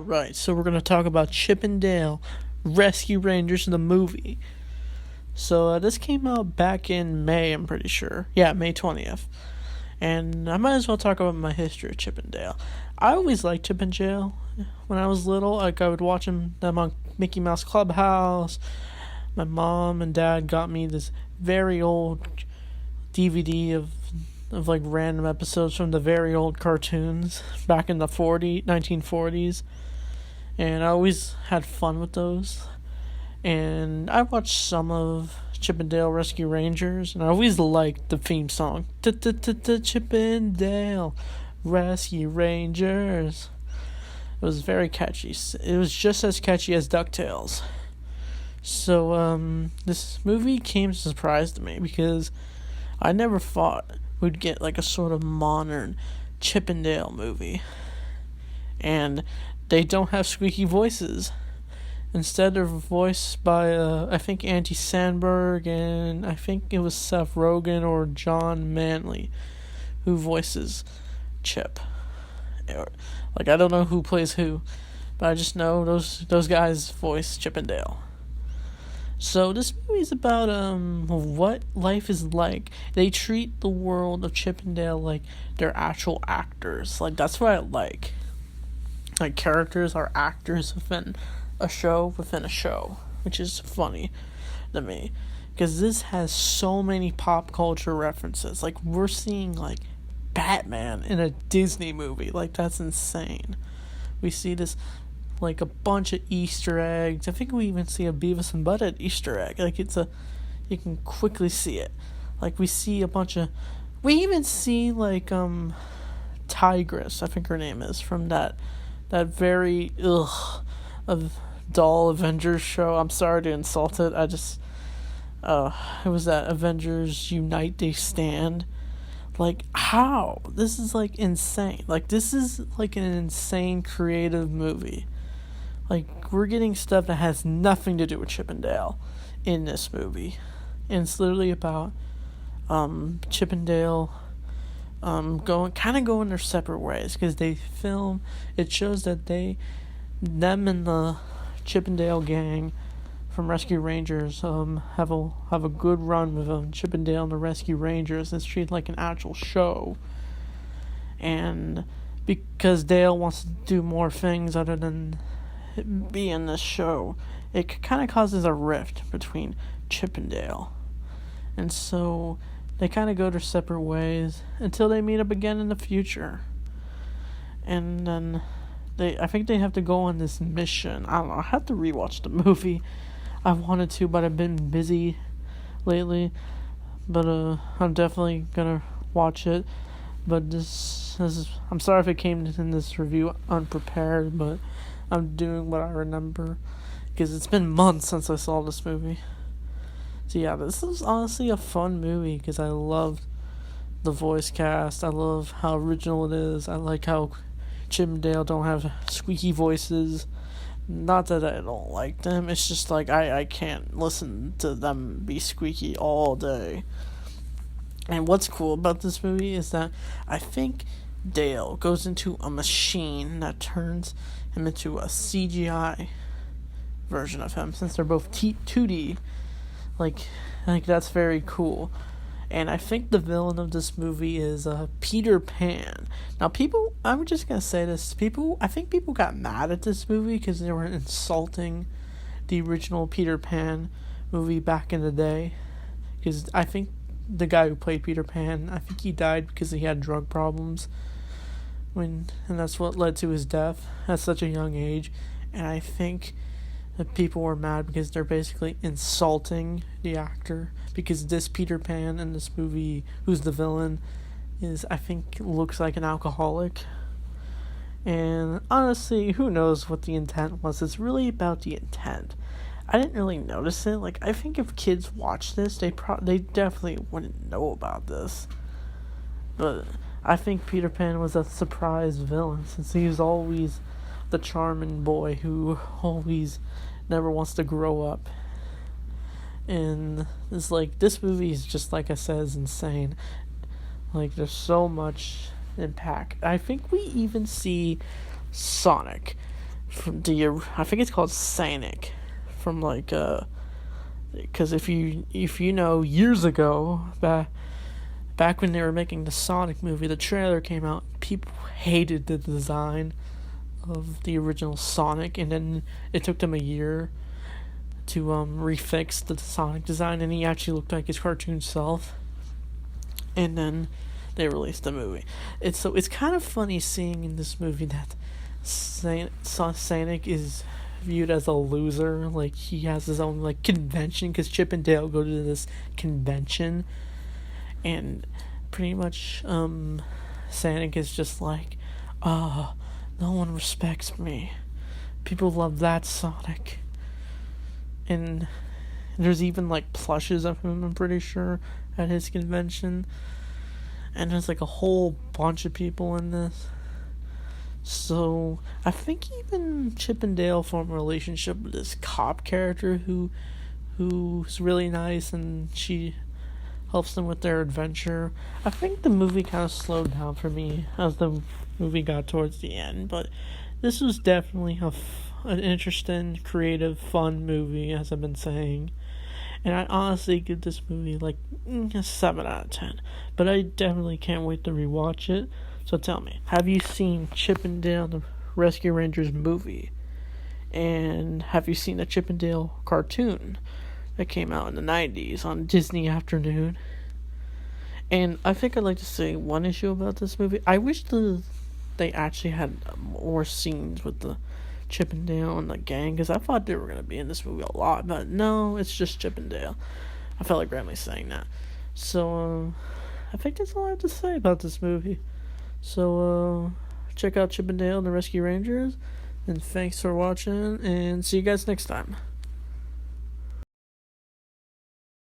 Alright, so we're going to talk about Chip and Dale Rescue Rangers, the movie. So this came out back in May, I'm pretty sure. Yeah, May 20th. And I might as well talk about my history of Chip and Dale. I always liked Chip and Dale when I was little. Like, I would watch them on Mickey Mouse Clubhouse. My mom and dad got me this very old DVD of like random episodes from the very old cartoons back in the 1940s, and I always had fun with those. And I watched some of Chip and Dale Rescue Rangers, and I always liked the theme song, Chip and Dale Rescue Rangers. It was very catchy. It was just as catchy as DuckTales. So this movie came as a surprise to me because I never thought we'd get like a sort of modern Chip and Dale movie. And they don't have squeaky voices. Instead, they're voiced by, I think, Andy Samberg, and I think it was Seth Rogen or John Manley who voices Chip. Like, I don't know who plays who, but I just know those guys voice Chip and Dale. So this movie is about what life is like. They treat the world of Chip and Dale like they're actual actors. Like, that's what I like. Like, characters are actors within a show, which is funny to me. Because this has so many pop culture references. Like, we're seeing, like, Batman in a Disney movie. Like, that's insane. We see this, like, a bunch of Easter eggs. I think we even see a Beavis and Butthead Easter egg. Like, you can quickly see it. Like, we see a bunch of, we even see, like, Tigress, I think her name is, from that very, of dull Avengers show. I'm sorry to insult it. It was that Avengers Unite, They Stand. Like, how? This is, like, insane. Like, this is, like, an insane creative movie. Like, we're getting stuff that has nothing to do with Chip and Dale in this movie. And it's literally about Chip and Dale going their separate ways. Because it shows that them and the Chip and Dale gang from Rescue Rangers have a good run with Chip and Dale and the Rescue Rangers. It's treated like an actual show. And because Dale wants to do more things other than be in this show, it kind of causes a rift between Chip and Dale. And so they kind of go their separate ways until they meet up again in the future. And then I think they have to go on this mission. I don't know, I have to rewatch the movie. I wanted to, but I've been busy lately. But I'm definitely gonna watch it. But this is, I'm sorry if it came in this review unprepared, but I'm doing what I remember, because it's been months since I saw this movie. So yeah, this is honestly a fun movie, because I love the voice cast. I love how original it is. I like how Chip and Dale don't have squeaky voices. Not that I don't like them, it's just like I can't listen to them be squeaky all day. And what's cool about this movie is that I think Dale goes into a machine that turns him into a CGI version of him, since they're both 2D. Like that's very cool. And I think the villain of this movie is Peter Pan. Now, I'm just going to say this. I think people got mad at this movie because they were insulting the original Peter Pan movie back in the day. Because I think the guy who played Peter Pan, I think he died because he had drug problems. And that's what led to his death at such a young age. And I think that people were mad because they're basically insulting the actor, because this Peter Pan in this movie, who's the villain, I think looks like an alcoholic. And honestly, who knows what the intent was? It's really about the intent. I didn't really notice it. Like, I think if kids watch this, they definitely wouldn't know about this. But I think Peter Pan was a surprise villain, since he was always the charming boy who always never wants to grow up. And it's like, this movie is just, like I said, is insane. Like, there's so much impact. I think we even see Sonic from I think it's called Sonic, from like because if you know, years ago, back when they were making the Sonic movie, the trailer came out. People hated the design of the original Sonic, and then it took them a year to refix the Sonic design, and he actually looked like his cartoon self. And then they released the movie. It's kind of funny seeing in this movie that Sonic is viewed as a loser. Like, he has his own like convention, because Chip and Dale go to this convention, and pretty much Sonic is just like, no one respects me. People love that Sonic. And there's even like plushes of him, I'm pretty sure, at his convention. And there's like a whole bunch of people in this. So I think even Chip and Dale form a relationship with this cop character who's really nice, and she helps them with their adventure. I think the movie kind of slowed down for me as the movie got towards the end, but this was definitely an interesting, creative, fun movie, as I've been saying. And I honestly give this movie like a 7 out of 10. But I definitely can't wait to rewatch it. So tell me, have you seen Chip and Dale the Rescue Rangers movie? And have you seen the Chip and Dale cartoon that came out in the 90s on Disney Afternoon? And I think I'd like to say one issue about this movie. I wish they actually had more scenes with the Chip and Dale and the gang, because I thought they were going to be in this movie a lot, but no, it's just Chip and Dale. I felt like randomly saying that. So, I think that's all I have to say about this movie. So, check out Chip and Dale and the Rescue Rangers, and thanks for watching, and see you guys next time.